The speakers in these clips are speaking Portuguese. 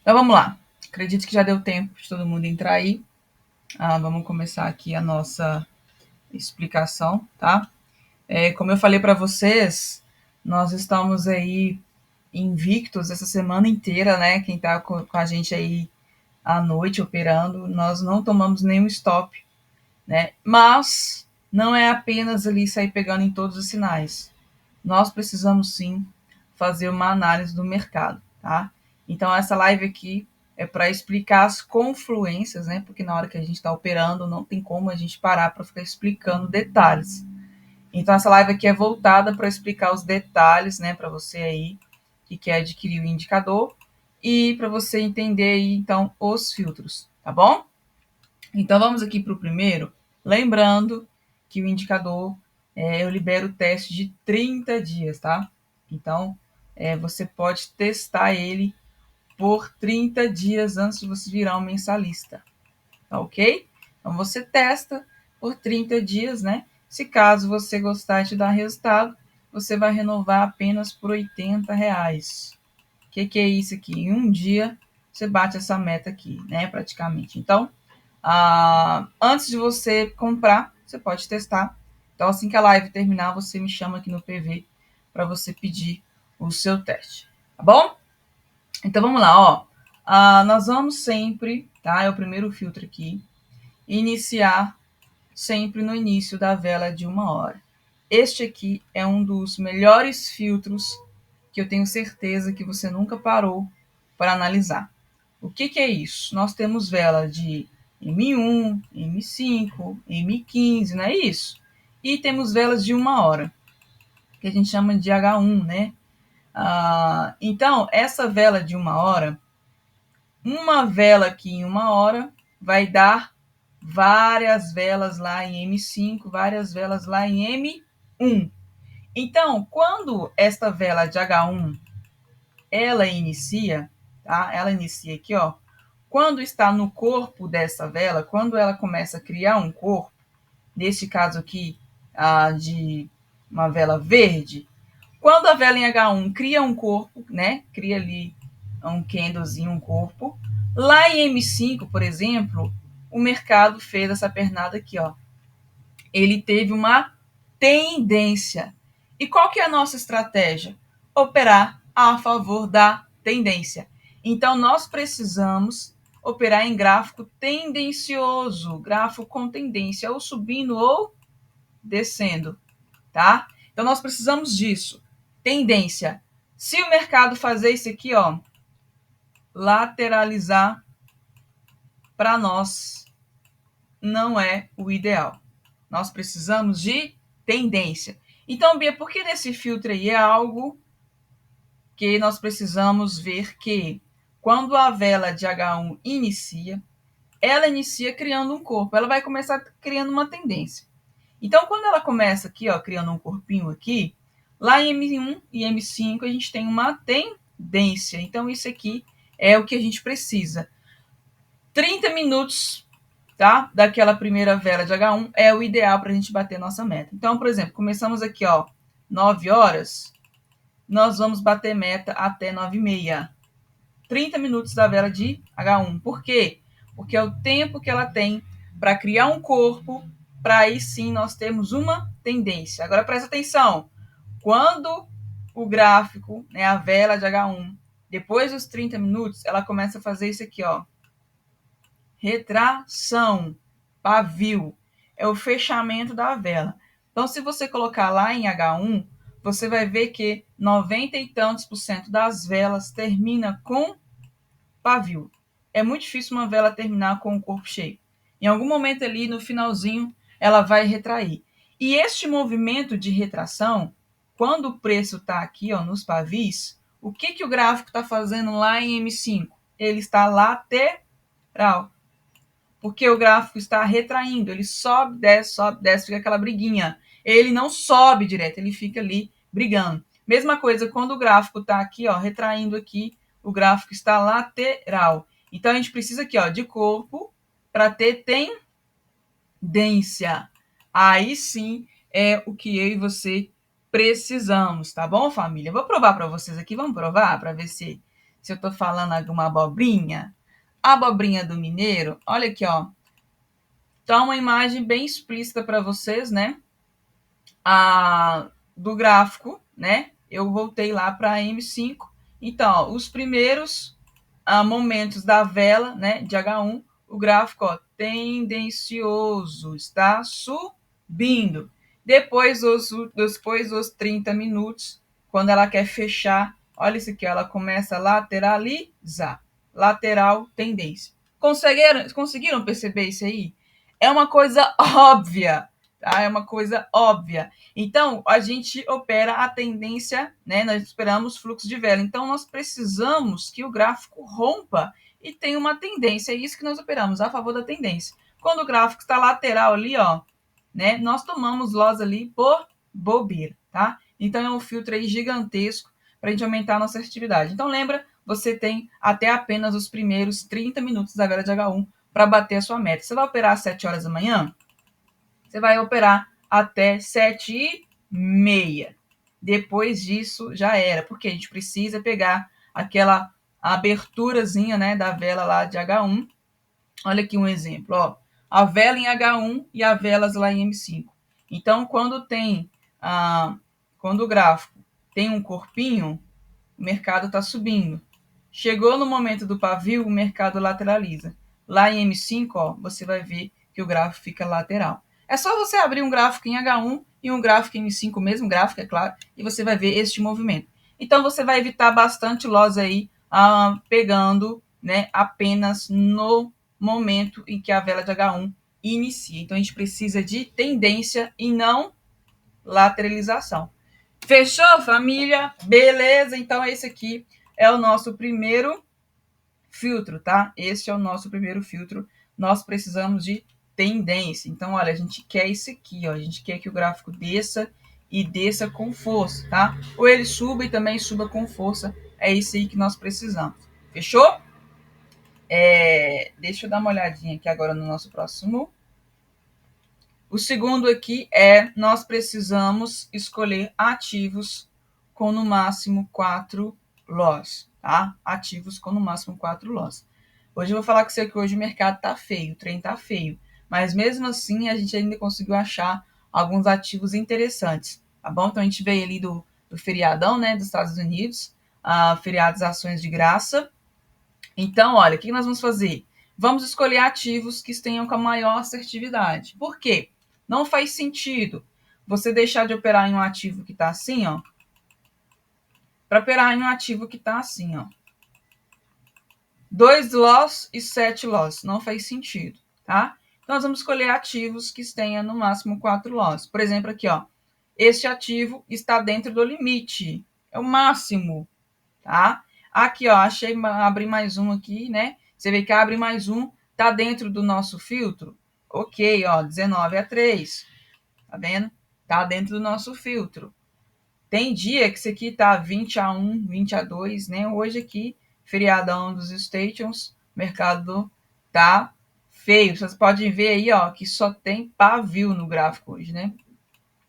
Então vamos lá. Acredito que já deu tempo de todo mundo entrar aí. Vamos começar aqui a nossa explicação, tá? Como eu falei para vocês, nós estamos aí invictos essa semana inteira, né? Quem tá com a gente aí à noite operando, nós não tomamos nenhum stop, né? Mas não é apenas ali sair pegando em todos os sinais. Nós precisamos sim fazer uma análise do mercado, tá? Então essa live aqui é para explicar as confluências, né? Porque na hora que a gente está operando não tem como a gente parar para ficar explicando detalhes. Então essa live aqui é voltada para explicar os detalhes, né? Para você aí que quer adquirir o indicador e para você entender aí então os filtros, tá bom? Então vamos aqui para o primeiro, lembrando que o indicador eu libero o teste de 30 dias, tá? Então você pode testar ele por 30 dias antes de você virar um mensalista, tá ok? Então você testa por 30 dias, né? Se caso você gostar de dar resultado, você vai renovar apenas por R$ 80. O que é isso aqui? Em um dia você bate essa meta aqui, né? Praticamente. Então, antes de você comprar, você pode testar. Então, assim que a live terminar, você me chama aqui no PV para você pedir o seu teste, tá bom? Então, vamos lá, ó. Nós vamos sempre, tá? É o primeiro filtro aqui. Iniciar sempre no início da vela de 1 hora. Este aqui é um dos melhores filtros que eu tenho certeza que você nunca parou para analisar. O que é isso? Nós temos vela de M1, M5, M15, não é isso? E temos velas de 1 hora, que a gente chama de H1, né? Então, essa vela de 1 hora, uma vela aqui em 1 hora vai dar várias velas lá em M5, várias velas lá em M1. Então, quando esta vela de H1 ela inicia, tá? Ela inicia aqui, ó. Quando está no corpo dessa vela, quando ela começa a criar um corpo, neste caso aqui, de uma vela verde, quando a vela em H1 cria um corpo, né? Cria ali um candlezinho, um corpo. Lá em M5, por exemplo, o mercado fez essa pernada aqui, ó. Ele teve uma tendência. E qual que é a nossa estratégia? Operar a favor da tendência. Então, nós precisamos operar em gráfico tendencioso, gráfico com tendência, ou subindo ou descendo, tá? Então, nós precisamos disso. Tendência. Se o mercado fazer isso aqui, ó, lateralizar, para nós não é o ideal. Nós precisamos de tendência. Então, Bia, por que nesse filtro aí é algo que nós precisamos ver que quando a vela de H1 inicia, ela inicia criando um corpo, ela vai começar criando uma tendência. Então, quando ela começa aqui, ó, criando um corpinho aqui, lá em M1 e M5 a gente tem uma tendência. Então, isso aqui é o que a gente precisa. 30 minutos, tá? Daquela primeira vela de H1 é o ideal para a gente bater nossa meta. Então, por exemplo, começamos aqui, ó, 9 horas, nós vamos bater meta até 9h30. 30 minutos da vela de H1. Por quê? Porque é o tempo que ela tem para criar um corpo, para aí sim nós temos uma tendência. Agora presta atenção. Quando o gráfico, né, a vela de H1, depois dos 30 minutos, ela começa a fazer isso aqui, ó. Retração, pavio, é o fechamento da vela. Então, se você colocar lá em H1, você vai ver que 90 e tantos por cento das velas termina com pavio. É muito difícil uma vela terminar com o corpo cheio. Em algum momento ali, no finalzinho, ela vai retrair. E este movimento de retração, quando o preço está aqui, ó, nos pavis, o que o gráfico está fazendo lá em M5? Ele está lateral. Porque o gráfico está retraindo, ele sobe, desce, fica aquela briguinha. Ele não sobe direto, ele fica ali brigando. Mesma coisa quando o gráfico está aqui, ó, retraindo aqui, o gráfico está lateral. Então a gente precisa aqui, ó, de corpo para ter tendência. Aí sim é o que eu e você precisamos, tá bom, família? Vou provar para vocês aqui, vamos provar para ver se se eu estou falando alguma abobrinha. A abobrinha do mineiro, olha aqui, ó. Tá uma imagem bem explícita para vocês, né? Do gráfico, né? Eu voltei lá para a M5. Então, ó, os primeiros momentos da vela, né, de H1, o gráfico, ó, tendencioso, está subindo. Depois dos 30 minutos, quando ela quer fechar, olha isso aqui, ela começa a lateralizar. Lateral tendência. Conseguiram perceber isso aí? É uma coisa óbvia, tá? É uma coisa óbvia. Então, a gente opera a tendência, né? Nós esperamos fluxo de vela. Então, nós precisamos que o gráfico rompa e tenha uma tendência. É isso que nós operamos, a favor da tendência. Quando o gráfico está lateral ali, ó, né? Nós tomamos loss ali por bobeira, tá? Então, é um filtro aí gigantesco para a gente aumentar a nossa assertividade. Então, lembra, você tem até apenas os primeiros 30 minutos da vela de H1 para bater a sua meta. Você vai operar às 7 horas da manhã? Você vai operar até 7h30. Depois disso, já era, porque a gente precisa pegar aquela aberturazinha, né, da vela lá de H1. Olha aqui um exemplo, ó. A vela em H1 e as velas lá em M5. Então, quando o gráfico tem um corpinho, o mercado está subindo. Chegou no momento do pavio, o mercado lateraliza. Lá em M5, ó, você vai ver que o gráfico fica lateral. É só você abrir um gráfico em H1 e um gráfico em M5, o mesmo gráfico, é claro, e você vai ver este movimento. Então, você vai evitar bastante loss aí, pegando, né, apenas no momento em que a vela de H1 inicia. Então, a gente precisa de tendência e não lateralização. Fechou, família? Beleza? Então, esse aqui é o nosso primeiro filtro, tá? Esse é o nosso primeiro filtro. Nós precisamos de tendência. Então, olha, a gente quer isso aqui, ó. A gente quer que o gráfico desça e desça com força, tá? Ou ele suba e também suba com força. É isso aí que nós precisamos. Fechou? Deixa eu dar uma olhadinha aqui agora no nosso próximo. O segundo aqui nós precisamos escolher ativos com no máximo 4 loss, tá? Ativos com no máximo 4 loss. Hoje eu vou falar com você que hoje o mercado tá feio, o trem tá feio. Mas mesmo assim a gente ainda conseguiu achar alguns ativos interessantes, tá bom? Então a gente veio ali do feriadão, né, dos Estados Unidos, feriados ações de graça. Então, olha, o que nós vamos fazer? Vamos escolher ativos que tenham com a maior assertividade. Por quê? Não faz sentido você deixar de operar em um ativo que está assim, ó, para operar em um ativo que está assim, ó. 2 loss e 7 loss. Não faz sentido, tá? Então, nós vamos escolher ativos que tenham no máximo 4 loss. Por exemplo, aqui, ó. Este ativo está dentro do limite. É o máximo, tá? Aqui, ó, abri mais um aqui, né? Você vê que abre mais um, tá dentro do nosso filtro. Ok, ó, 19/3. Tá vendo? Tá dentro do nosso filtro. Tem dia que isso aqui tá 20/1, 20/2, né? Hoje aqui, feriadão dos Stations, mercado tá feio. Vocês podem ver aí, ó, que só tem pavio no gráfico hoje, né?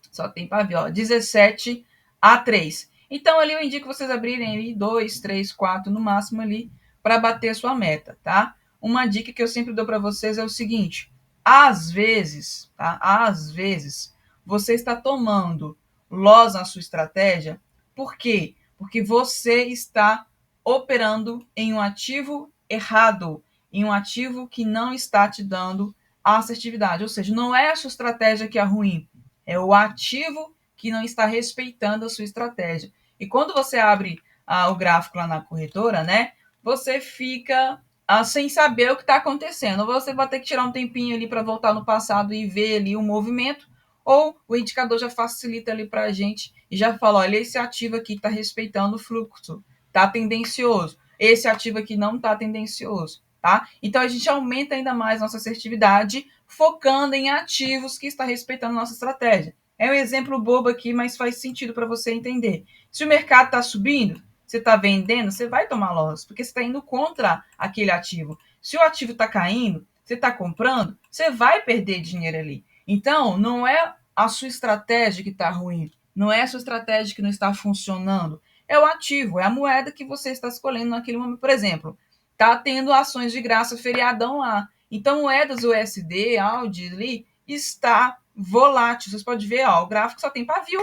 Só tem pavio, ó, 17/3. Então, ali eu indico vocês abrirem ali 2, 3, 4 no máximo ali para bater a sua meta, tá? Uma dica que eu sempre dou para vocês é o seguinte: às vezes, tá? Às vezes, você está tomando loss na sua estratégia. Por quê? Porque você está operando em um ativo errado, em um ativo que não está te dando assertividade. Ou seja, não é a sua estratégia que é ruim, é o ativo que não está respeitando a sua estratégia. E quando você abre o gráfico lá na corretora, né, você fica sem saber o que está acontecendo. Ou você vai ter que tirar um tempinho ali para voltar no passado e ver ali o movimento, ou o indicador já facilita ali para a gente e já fala, olha, esse ativo aqui está respeitando o fluxo, está tendencioso. Esse ativo aqui não está tendencioso, tá? Então, a gente aumenta ainda mais nossa assertividade focando em ativos que está respeitando nossa estratégia. É um exemplo bobo aqui, mas faz sentido para você entender. Se o mercado está subindo, você está vendendo, você vai tomar loss, porque você está indo contra aquele ativo. Se o ativo está caindo, você está comprando, você vai perder dinheiro ali. Então, não é a sua estratégia que está ruim, não é a sua estratégia que não está funcionando, é o ativo, é a moeda que você está escolhendo naquele momento. Por exemplo, tá tendo ações de graça feriadão lá. Então, moedas USD, AUD ali, está volátil. Vocês podem ver, ó, o gráfico só tem pavio.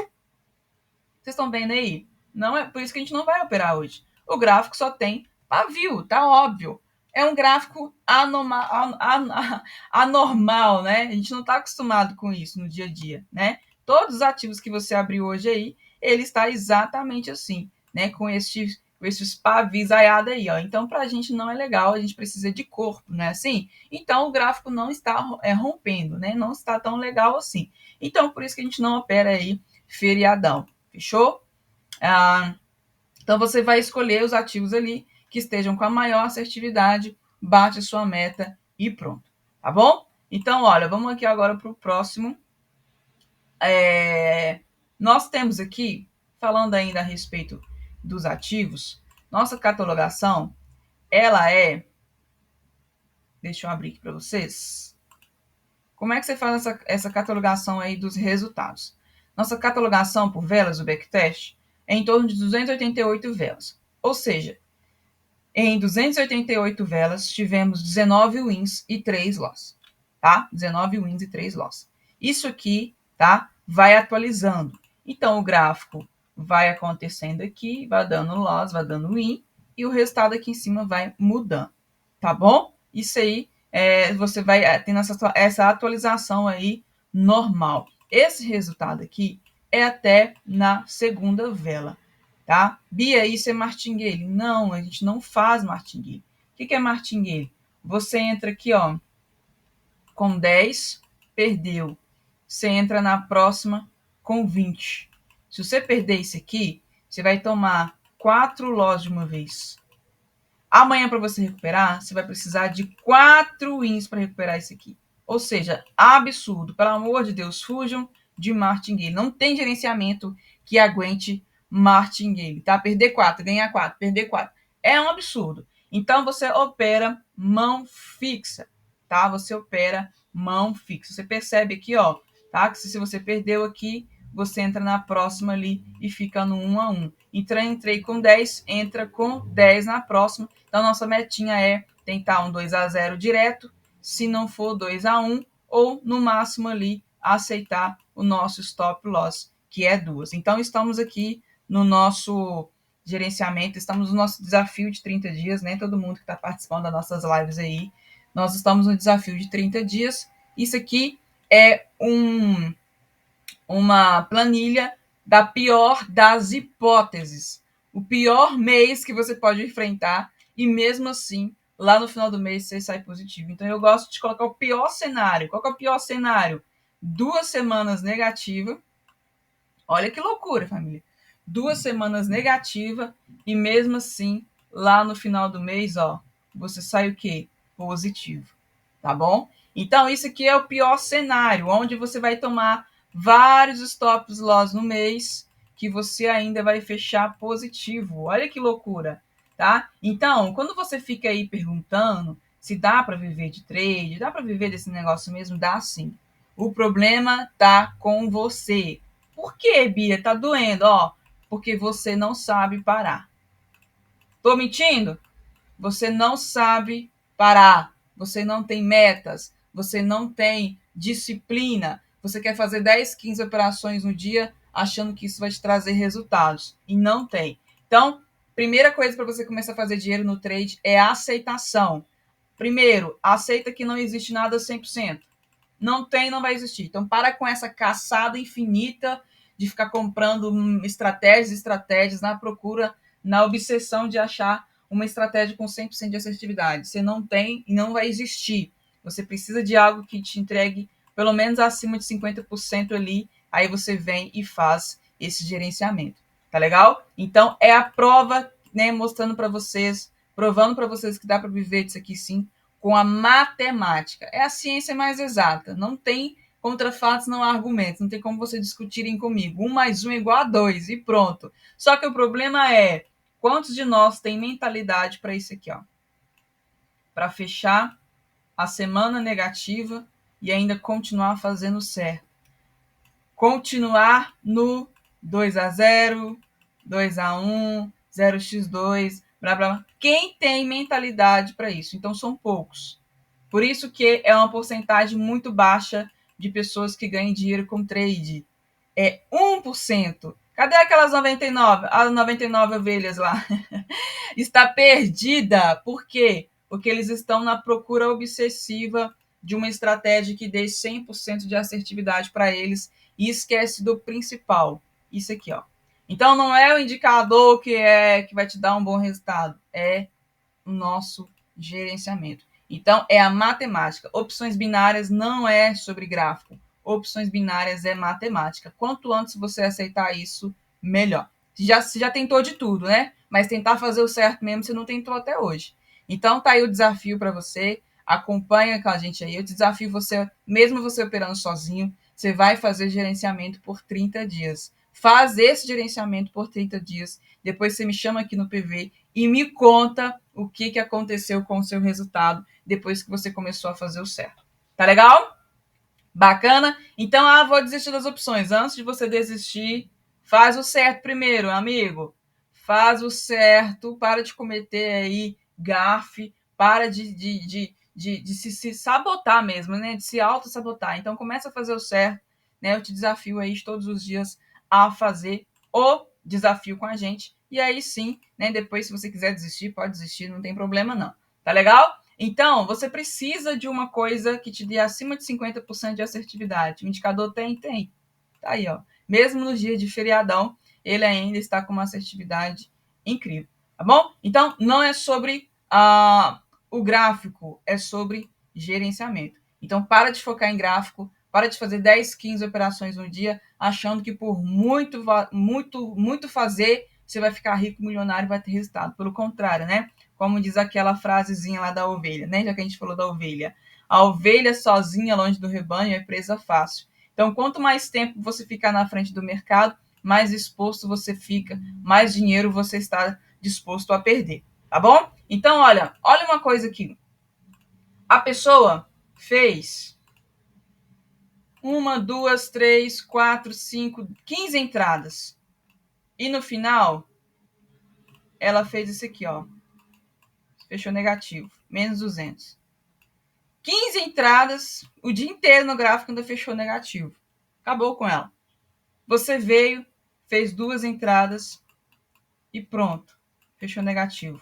Vocês estão vendo aí? Não é por isso que a gente não vai operar hoje. O gráfico só tem pavio, tá óbvio. É um gráfico anormal, né? A gente não está acostumado com isso no dia a dia, né? Todos os ativos que você abriu hoje aí, ele está exatamente assim, né? Com esses pavis aiados aí, ó. Então, para a gente não é legal, a gente precisa de corpo, né? Assim, então o gráfico não está rompendo, né? Não está tão legal assim. Então, por isso que a gente não opera aí feriadão. Fechou? Então, você vai escolher os ativos ali que estejam com a maior assertividade, bate a sua meta e pronto. Tá bom? Então, olha, vamos aqui agora para o próximo. Nós temos aqui, falando ainda a respeito dos ativos, nossa catalogação, ela é... Deixa eu abrir aqui para vocês. Como é que você faz essa catalogação aí dos resultados? Nossa catalogação por velas, o backtest, é em torno de 288 velas. Ou seja, em 288 velas, tivemos 19 wins e 3 loss. Tá? 19 wins e 3 loss. Isso aqui, tá? Vai atualizando. Então, o gráfico vai acontecendo aqui, vai dando loss, vai dando win, e o resultado aqui em cima vai mudando. Tá bom? Isso aí, você vai tendo essa atualização aí normal. Esse resultado aqui é até na segunda vela. Tá? Bia, isso é martingale? Não, a gente não faz martingale. O que é martingale? Você entra aqui, ó, com 10, perdeu. Você entra na próxima com 20. Se você perder isso aqui, você vai tomar 4 loss de uma vez. Amanhã, para você recuperar, você vai precisar de 4 wins para recuperar isso aqui. Ou seja, absurdo. Pelo amor de Deus, fujam de martingale. Não tem gerenciamento que aguente martingale, tá? Perder 4, ganhar 4, perder 4. É um absurdo. Então, você opera mão fixa, tá? Você opera mão fixa. Você percebe aqui, ó, tá? Que se você perdeu aqui, você entra na próxima ali e fica no 1 a 1. Entrei com 10, entra com 10 na próxima. Então, nossa metinha é tentar um 2 a 0 direto, se não for 2 a 1, ou no máximo ali aceitar o nosso stop loss, que é 2. Então, estamos aqui no nosso gerenciamento, estamos no nosso desafio de 30 dias, né? Todo mundo que está participando das nossas lives aí, nós estamos no desafio de 30 dias. Isso aqui é uma planilha da pior das hipóteses. O pior mês que você pode enfrentar e mesmo assim, lá no final do mês, você sai positivo. Então, eu gosto de colocar o pior cenário. Qual que é o pior cenário? 2 semanas negativa. Olha que loucura, família. 2 semanas negativa e mesmo assim, lá no final do mês, ó, você sai o quê? Positivo. Tá bom? Então, isso aqui é o pior cenário, onde você vai tomar vários stop loss no mês que você ainda vai fechar positivo. Olha que loucura, tá? Então, quando você fica aí perguntando se dá para viver de trade, dá para viver desse negócio mesmo, dá sim. O problema tá com você. Por que, Bia? Tá doendo, ó, porque você não sabe parar. Tô mentindo? Você não sabe parar. Você não tem metas, você não tem disciplina. Você quer fazer 10, 15 operações no dia achando que isso vai te trazer resultados. E não tem. Então, primeira coisa para você começar a fazer dinheiro no trade é a aceitação. Primeiro, aceita que não existe nada 100%. Não tem, não vai existir. Então, para com essa caçada infinita de ficar comprando estratégias na procura, na obsessão de achar uma estratégia com 100% de assertividade. Você não tem e não vai existir. Você precisa de algo que te entregue pelo menos acima de 50% ali, aí você vem e faz esse gerenciamento. Tá legal? Então, é a prova, né, mostrando para vocês, provando para vocês que dá para viver disso aqui sim, com a matemática. É a ciência mais exata. Não tem contra fatos, não há argumentos. Não tem como vocês discutirem comigo. 1 mais 1 é igual a 2 e pronto. Só que o problema é quantos de nós tem mentalidade para isso aqui, ó? Para fechar a semana negativa e ainda continuar fazendo certo. Continuar no 2 a 0, 2A1, 0x2, blá, blá, blá. Quem tem mentalidade para isso? Então, são poucos. Por isso que é uma porcentagem muito baixa de pessoas que ganham dinheiro com trade. É 1%. Cadê aquelas 99? As 99 ovelhas lá. Está perdida. Por quê? Porque eles estão na procura obsessiva de uma estratégia que dê 100% de assertividade para eles e esquece do principal. Isso aqui, ó. Então não é o indicador que vai te dar um bom resultado, é o nosso gerenciamento. Então é a matemática. Opções binárias não é sobre gráfico. Opções binárias é matemática. Quanto antes você aceitar isso, melhor. Você já tentou de tudo, né? Mas tentar fazer o certo mesmo você não tentou até hoje. Então tá aí o desafio para você. Acompanha com a gente aí. Eu desafio você, mesmo você operando sozinho, você vai fazer gerenciamento por 30 dias. Faz esse gerenciamento por 30 dias. Depois você me chama aqui no PV e me conta o que aconteceu com o seu resultado depois que você começou a fazer o certo. Tá legal? Bacana? Então, vou desistir das opções. Antes de você desistir, faz o certo primeiro, amigo. Faz o certo, para de cometer aí gafe, para de se sabotar mesmo, né? De se auto-sabotar. Então, começa a fazer o certo, né? Eu te desafio aí todos os dias a fazer o desafio com a gente. E aí sim, né? Depois, se você quiser desistir, pode desistir, não tem problema não. Tá legal? Então, você precisa de uma coisa que te dê acima de 50% de assertividade. O indicador tem? Tem. Tá aí, ó. Mesmo no dia de feriadão, ele ainda está com uma assertividade incrível. Tá bom? Então, não é sobre o gráfico, é sobre gerenciamento. Então, para de focar em gráfico, para de fazer 10, 15 operações no dia, achando que por muito fazer, você vai ficar rico, milionário e vai ter resultado. Pelo contrário, né? Como diz aquela frasezinha lá da ovelha, né? Já que a gente falou da ovelha. A ovelha sozinha, longe do rebanho, é presa fácil. Então, quanto mais tempo você ficar na frente do mercado, mais exposto você fica, mais dinheiro você está disposto a perder, tá bom? Então, olha uma coisa aqui. A pessoa fez 1, 2, 3, 4, 5, 15 entradas. E no final, ela fez isso aqui, ó. Fechou negativo, menos 200. 15 entradas, o dia inteiro no gráfico ainda fechou negativo. Acabou com ela. Você veio, fez 2 entradas e pronto, fechou negativo.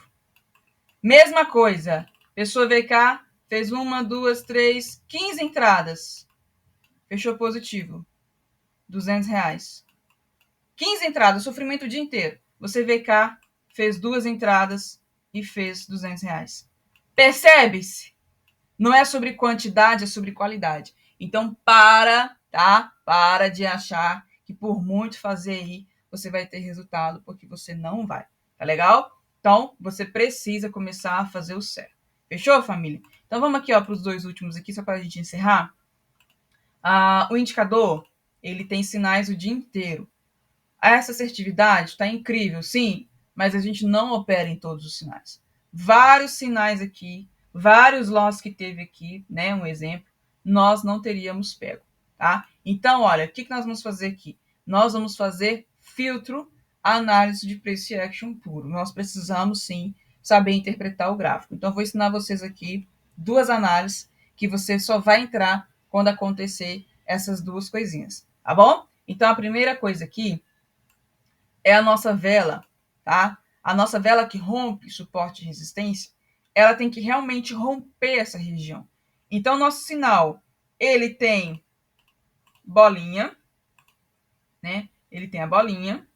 Mesma coisa, pessoa veio cá, fez 1, 2, 3, 15 entradas, fechou positivo, R$200. 15 entradas, sofrimento o dia inteiro. Você veio cá, fez 2 entradas e fez R$200. Percebe-se? Não é sobre quantidade, é sobre qualidade. Então, tá? Para de achar que por muito fazer aí, você vai ter resultado, porque você não vai. Tá legal? Então, você precisa começar a fazer o certo. Fechou, família? Então, vamos aqui para os 2 últimos aqui, só para a gente encerrar. O indicador, ele tem sinais o dia inteiro. Essa assertividade está incrível, sim, mas a gente não opera em todos os sinais. Vários sinais aqui, vários loss que teve aqui, né? Um exemplo, nós não teríamos pego, tá? Então, olha, o que nós vamos fazer aqui? Nós vamos fazer filtro, análise de preço e action puro. Nós precisamos, sim, saber interpretar o gráfico. Então, eu vou ensinar vocês aqui 2 análises que você só vai entrar quando acontecer essas 2 coisinhas, tá bom? Então, a primeira coisa aqui é a nossa vela, tá? A nossa vela que rompe suporte e resistência, ela tem que realmente romper essa região. Então, nosso sinal, ele tem bolinha, né? Ele tem a bolinha,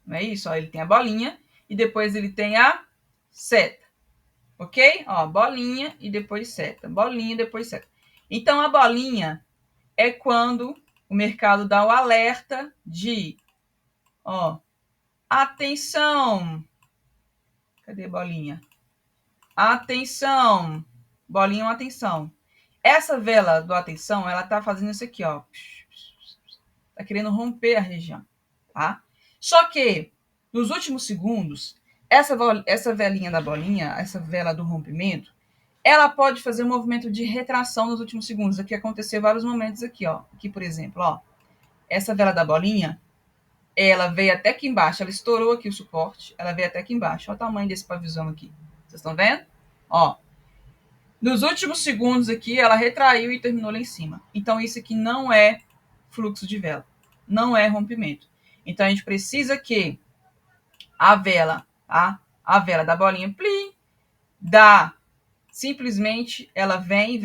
não é isso? Ó, ele tem a bolinha e depois ele tem a seta, ok? Ó, bolinha e depois seta, bolinha e depois seta. Então, a bolinha é quando o mercado dá o alerta de, ó, atenção. Cadê a bolinha? Atenção. Bolinha, atenção. Essa vela do atenção, ela tá fazendo isso aqui, ó. Tá querendo romper a região, tá? Só que, nos últimos segundos, essa velinha da bolinha, essa vela do rompimento, ela pode fazer um movimento de retração nos últimos segundos. Aqui aconteceu vários momentos aqui, ó. Aqui, por exemplo, ó. Essa vela da bolinha, ela veio até aqui embaixo, ela estourou aqui o suporte, ela veio até aqui embaixo. Olha o tamanho desse pavizão aqui. Vocês estão vendo? Ó. Nos últimos segundos aqui, ela retraiu e terminou lá em cima. Então, isso aqui não é fluxo de vela. Não é rompimento. Então, a gente precisa que a vela, tá? A vela da bolinha, plim, dá. Simplesmente, ela vem.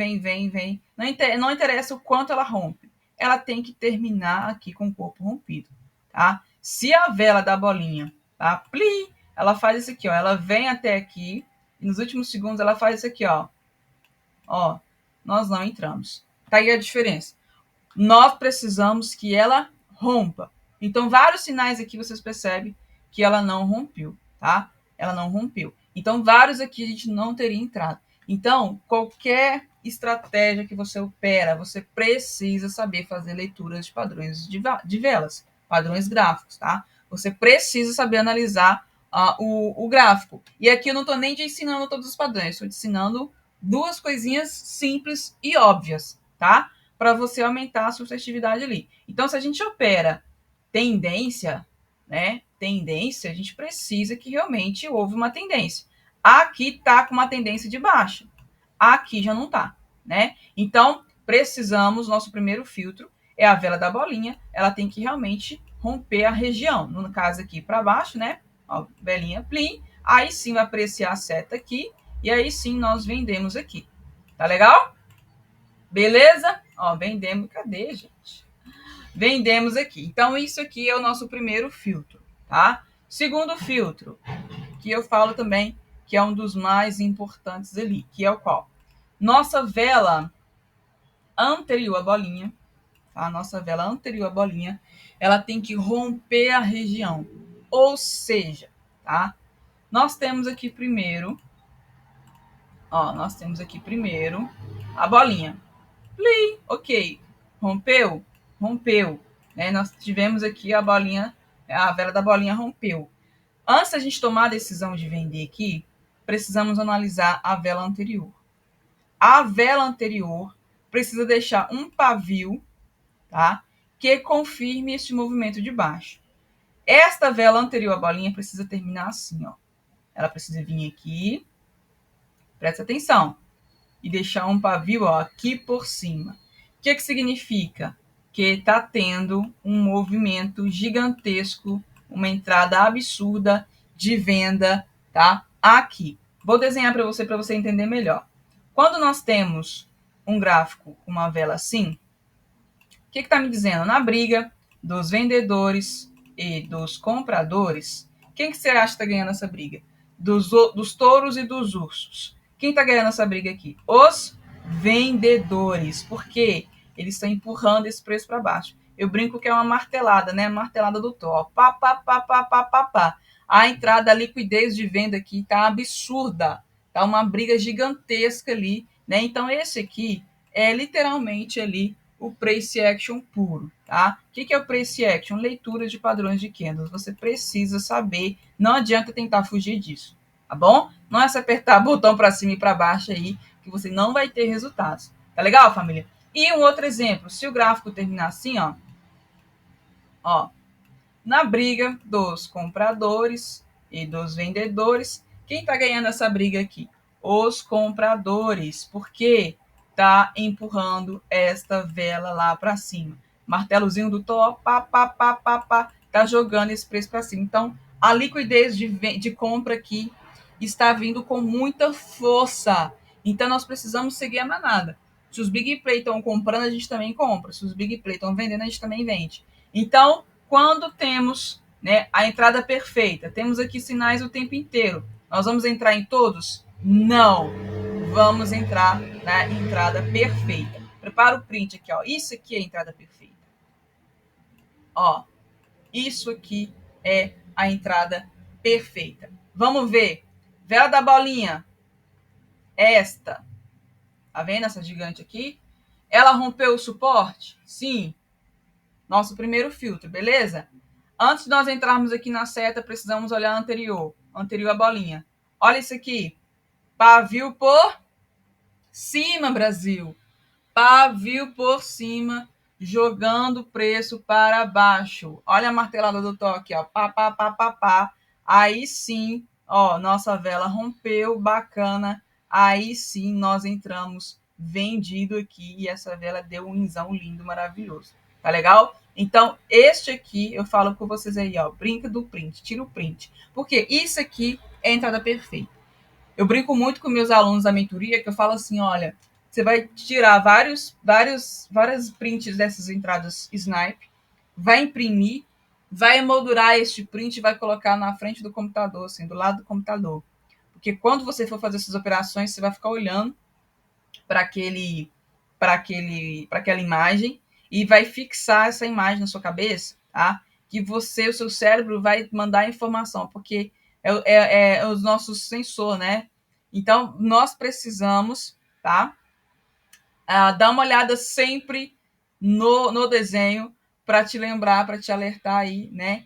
Não interessa o quanto ela rompe. Ela tem que terminar aqui com o corpo rompido, tá? Se a vela da bolinha, tá? Plim, ela faz isso aqui, ó. Ela vem até aqui. E nos últimos segundos, ela faz isso aqui, ó. Ó, nós não entramos. Tá aí a diferença. Nós precisamos que ela rompa. Então, vários sinais aqui vocês percebem que ela não rompeu, tá? Ela não rompeu. Então, vários aqui a gente não teria entrado. Então, qualquer estratégia que você opera, você precisa saber fazer leituras de padrões de velas, padrões gráficos, tá? Você precisa saber analisar o gráfico. E aqui eu não estou nem te ensinando todos os padrões, estou te ensinando duas coisinhas simples e óbvias, tá? Para você aumentar a sustentabilidade ali. Então, se a gente opera tendência, né? Tendência, a gente precisa que realmente houve uma tendência. Aqui tá com uma tendência de baixa. Aqui já não tá, né? Então, precisamos, nosso primeiro filtro é a vela da bolinha, ela tem que realmente romper a região. No caso aqui para baixo, né? Ó, velinha plim, aí sim vai apreciar a seta aqui, e aí sim nós vendemos aqui. Tá legal? Beleza? Ó, vendemos. Cadê, gente? Vendemos aqui. Então, isso aqui é o nosso primeiro filtro, tá? Segundo filtro, que eu falo também que é um dos mais importantes ali, que é o qual? Nossa vela anterior à bolinha, tá? Nossa vela anterior à bolinha, ela tem que romper a região. Ou seja, tá? Nós temos aqui primeiro, a bolinha. Plim, ok. Rompeu? Rompeu. Né? Nós tivemos aqui a bolinha, a vela da bolinha rompeu. Antes da gente tomar a decisão de vender aqui, precisamos analisar a vela anterior. A vela anterior precisa deixar um pavio, tá? Que confirme esse movimento de baixo. Esta vela anterior à bolinha precisa terminar assim, ó. Ela precisa vir aqui, presta atenção, e deixar um pavio, ó, aqui por cima. O que significa? Que está tendo um movimento gigantesco, uma entrada absurda de venda, tá? Aqui. Vou desenhar para você entender melhor. Quando nós temos um gráfico com uma vela assim, o que está me dizendo? Na briga dos vendedores e dos compradores, quem que você acha que está ganhando essa briga? Dos touros e dos ursos. Quem está ganhando essa briga aqui? Os vendedores. Por quê? Eles estão empurrando esse preço para baixo. Eu brinco que é uma martelada, né? Martelada do Thor. Pá, pá, pá, pá, pá, pá, pá. A entrada, a liquidez de venda aqui está absurda. Tá uma briga gigantesca ali, né? Então, esse aqui é literalmente ali o Price Action puro, tá? O que é o Price Action? Leitura de padrões de candles. Você precisa saber, não adianta tentar fugir disso, tá bom? Não é se apertar o botão para cima e para baixo aí que você não vai ter resultados. Tá legal, família? E um outro exemplo, se o gráfico terminar assim, ó, na briga dos compradores e dos vendedores, quem está ganhando essa briga aqui? Os compradores, porque tá empurrando esta vela lá para cima. Martelozinho do Thor, pá, pá, pá, pá, pá, tá jogando esse preço para cima. Então, a liquidez de compra aqui está vindo com muita força. Então, nós precisamos seguir a manada. Se os Big Play estão comprando, a gente também compra. Se os Big Play estão vendendo, a gente também vende. Então, quando temos, né, a entrada perfeita, temos aqui sinais o tempo inteiro. Nós vamos entrar em todos? Não. Vamos entrar na entrada perfeita. Prepara o print aqui, ó. Isso aqui é a entrada perfeita. Ó, isso aqui é a entrada perfeita. Vamos ver. Vela da bolinha. Esta. Tá vendo essa gigante aqui? Ela rompeu o suporte? Sim. Nosso primeiro filtro, beleza? Antes de nós entrarmos aqui na seta, precisamos olhar anterior à bolinha. Olha isso aqui. Pavio por cima, Brasil. Pavio por cima, jogando o preço para baixo. Olha a martelada do toque, ó. Pá, pá, pá, pá, pá. Aí sim, ó, nossa vela rompeu, bacana. Aí sim, nós entramos vendido aqui e essa vela deu um inzão lindo, maravilhoso. Tá legal? Então, este aqui, eu falo com vocês aí, ó, brinca do print, tira o print. Porque isso aqui é a entrada perfeita. Eu brinco muito com meus alunos da mentoria, que eu falo assim, olha, você vai tirar várias prints dessas entradas Snipe, vai imprimir, vai emoldurar este print e vai colocar na frente do computador, assim, do lado do computador. Porque quando você for fazer essas operações, você vai ficar olhando para aquela imagem e vai fixar essa imagem na sua cabeça, tá? Que você, o seu cérebro vai mandar a informação, porque é os nossos sensor, né? Então, nós precisamos, tá? Dar uma olhada sempre no desenho para te lembrar, para te alertar aí, né?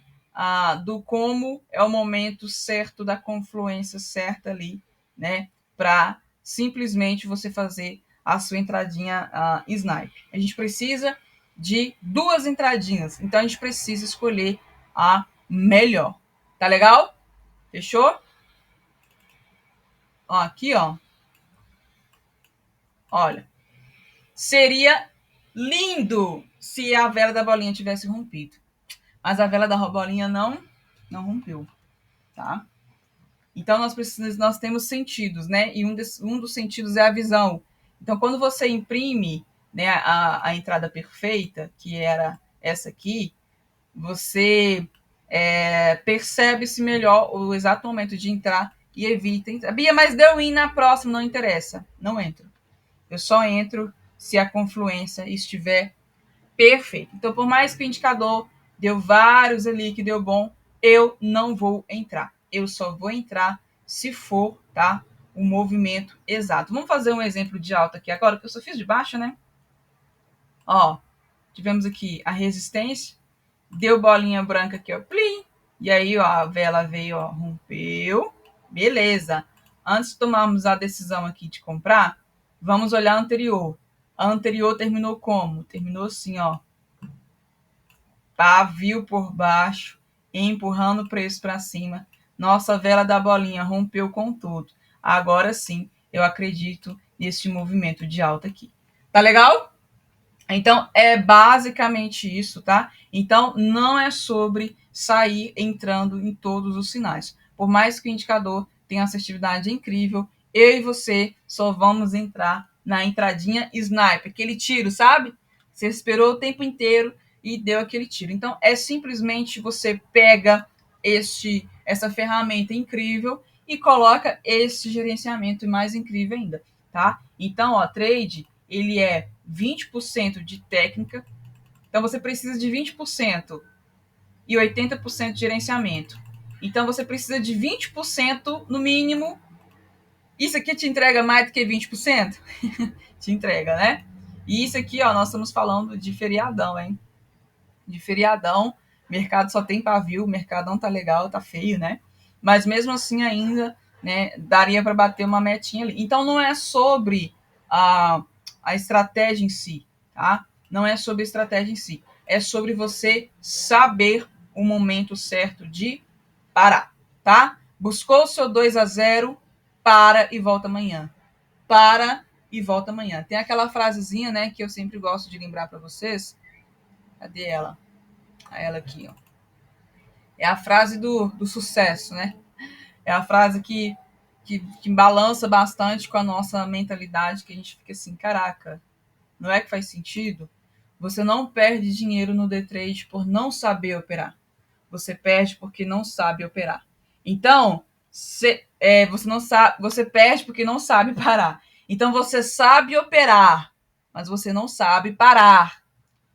Do como é o momento certo da confluência certa ali, né? Para simplesmente você fazer a sua entradinha snipe. A gente precisa de 2 entradinhas, então a gente precisa escolher a melhor. Tá legal? Fechou? Ó, aqui, ó. Olha, seria lindo se a vela da bolinha tivesse rompido. Mas a vela da bolinha não rompeu, tá? Então nós temos sentidos, né? E um dos sentidos é a visão. Então, quando você imprime, né, a entrada perfeita, que era essa aqui, você percebe-se melhor o exato momento de entrar e evita entrar. Bia, mas deu in na próxima, não interessa. Não entro. Eu só entro se a confluência estiver perfeita. Então, por mais que o indicador deu vários ali que deu bom, eu não vou entrar. Eu só vou entrar se for, tá? O movimento exato. Vamos fazer um exemplo de alta aqui agora, que eu só fiz de baixo, né? Ó, tivemos aqui a resistência, deu bolinha branca aqui, ó, plim. E aí, ó, a vela veio, ó, rompeu. Beleza. Antes de tomarmos a decisão aqui de comprar, vamos olhar a anterior. A anterior terminou como? Terminou assim, ó. Pavio por baixo, empurrando o preço para cima. Nossa vela da bolinha rompeu com tudo. Agora sim, eu acredito nesse movimento de alta aqui. Tá legal? Então, é basicamente isso, tá? Então, não é sobre sair entrando em todos os sinais. Por mais que o indicador tenha assertividade incrível, eu e você só vamos entrar na entradinha sniper, aquele tiro, sabe? Você esperou o tempo inteiro e deu aquele tiro. Então, é simplesmente você pega essa ferramenta incrível e coloca esse gerenciamento mais incrível ainda, tá? Então, ó, trade, ele é 20% de técnica, então você precisa de 20% e 80% de gerenciamento. Então você precisa de 20% no mínimo. Isso aqui te entrega mais do que 20%? Te entrega, né? E isso aqui, ó, nós estamos falando de feriadão, hein? De feriadão, mercado só tem pavio, o mercado não tá legal, tá feio, né? Mas mesmo assim ainda, né, daria para bater uma metinha ali. Então não é sobre a estratégia em si, tá? Não é sobre a estratégia em si. É sobre você saber o momento certo de parar, tá? Buscou o seu 2-0, para e volta amanhã. Para e volta amanhã. Tem aquela frasezinha, né, que eu sempre gosto de lembrar para vocês. Cadê ela? Ela aqui, ó. É a frase do sucesso, né? É a frase que balança bastante com a nossa mentalidade, que a gente fica assim, caraca, não é que faz sentido? Você não perde dinheiro no day trade por não saber operar. Você perde porque não sabe operar. Então, você não sabe, você perde porque não sabe parar. Então você sabe operar, mas você não sabe parar.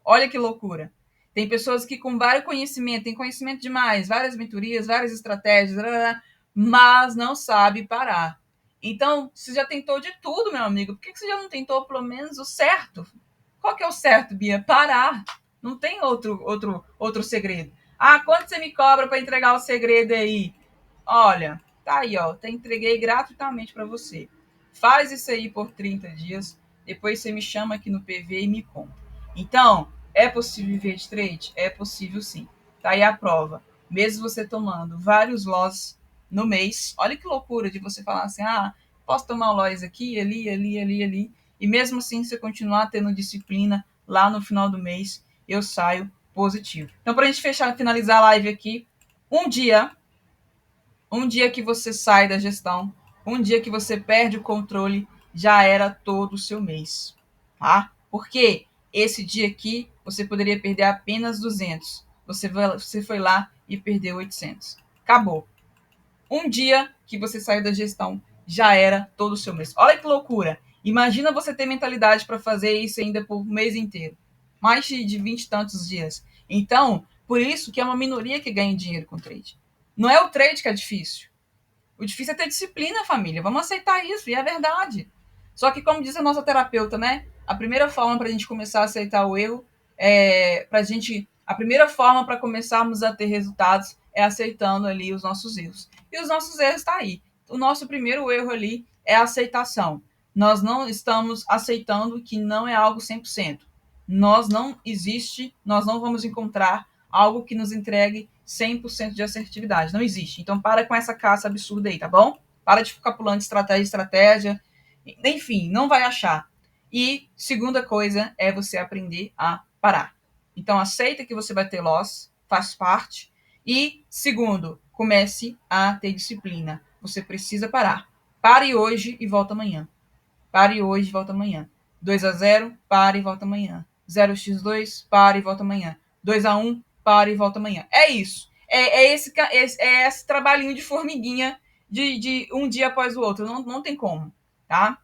Olha que loucura. Tem pessoas que com vários conhecimento, tem conhecimento demais, várias mentorias, várias estratégias, mas não sabe parar. Então, você já tentou de tudo, meu amigo. Por que você já não tentou pelo menos o certo? Qual que é o certo, Bia? Parar. Não tem outro segredo. Ah, quanto você me cobra para entregar o segredo aí? Olha, tá aí, ó. Entreguei gratuitamente para você. Faz isso aí por 30 dias. Depois você me chama aqui no PV e me compra. Então, É possível viver de trade? É possível sim. Tá aí a prova. Mesmo você tomando vários loss no mês, olha que loucura de você falar assim, posso tomar loss aqui, ali, e mesmo assim você continuar tendo disciplina lá no final do mês, eu saio positivo. Então, para a gente fechar, finalizar a live aqui, um dia que você sai da gestão, um dia que você perde o controle, já era todo o seu mês, tá? Porque esse dia aqui você poderia perder apenas 200. Você foi lá e perdeu 800. Acabou. Um dia que você saiu da gestão, já era todo o seu mês. Olha que loucura. Imagina você ter mentalidade para fazer isso ainda por um mês inteiro. Mais de 20 e tantos dias. Então, por isso que é uma minoria que ganha dinheiro com trade. Não é o trade que é difícil. O difícil é ter disciplina, família. Vamos aceitar isso, e é verdade. Só que, como diz a nossa terapeuta, né? A primeira forma para a gente começar a aceitar o erro a primeira forma para começarmos a ter resultados é aceitando ali os nossos erros. E os nossos erros estão aí. O nosso primeiro erro ali é a aceitação. Nós não estamos aceitando que não é algo 100%. Nós não vamos encontrar algo que nos entregue 100% de assertividade. Não existe. Então, para com essa caça absurda aí, tá bom? Para de ficar pulando de estratégia em estratégia. Enfim, não vai achar. E segunda coisa é você aprender a parar. Então, aceita que você vai ter loss, faz parte. E segundo, comece a ter disciplina. Você precisa parar. Pare hoje e volta amanhã. Pare hoje e volta amanhã. 2-0, pare e volta amanhã. 0x2, pare e volta amanhã. 2-1, pare e volta amanhã. É isso. Esse trabalhinho de formiguinha de um dia após o outro. Não tem como, tá?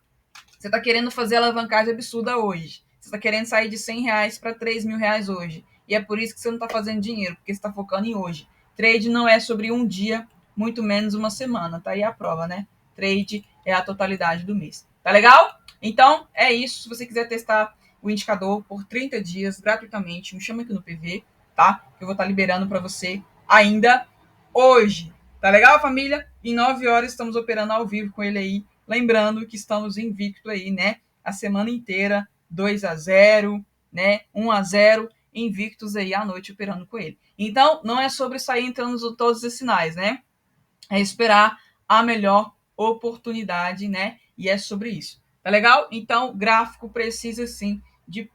Você está querendo fazer alavancagem absurda hoje. Você está querendo sair de R$ 100 para R$ 3.000 hoje. E é por isso que você não está fazendo dinheiro, porque você está focando em hoje. Trade não é sobre um dia, muito menos uma semana. Tá aí a prova, né? Trade é a totalidade do mês. Tá legal? Então, é isso. Se você quiser testar o indicador por 30 dias gratuitamente, me chama aqui no PV, tá? Eu vou estar liberando para você ainda hoje. Tá legal, família? Em 9 horas estamos operando ao vivo com ele aí. Lembrando que estamos invicto aí, né? A semana inteira, 2-0, né? 1-0, invictos aí à noite operando com ele. Então, não é sobre sair entrando todos os sinais, né? É esperar a melhor oportunidade, né? E é sobre isso. Tá legal? Então, gráfico precisa sim de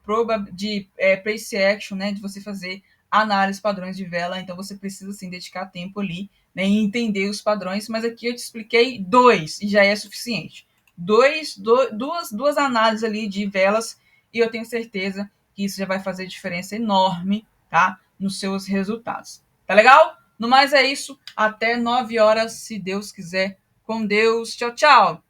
price action, né? De você fazer análise padrões de vela. Então, você precisa sim dedicar tempo ali, né? E entender os padrões. Mas aqui eu te expliquei 2 e já é suficiente. Duas análises ali de velas e eu tenho certeza que isso já vai fazer diferença enorme, tá? Nos seus resultados. Tá legal? No mais é isso. Até 9 horas, se Deus quiser. Com Deus. Tchau, tchau.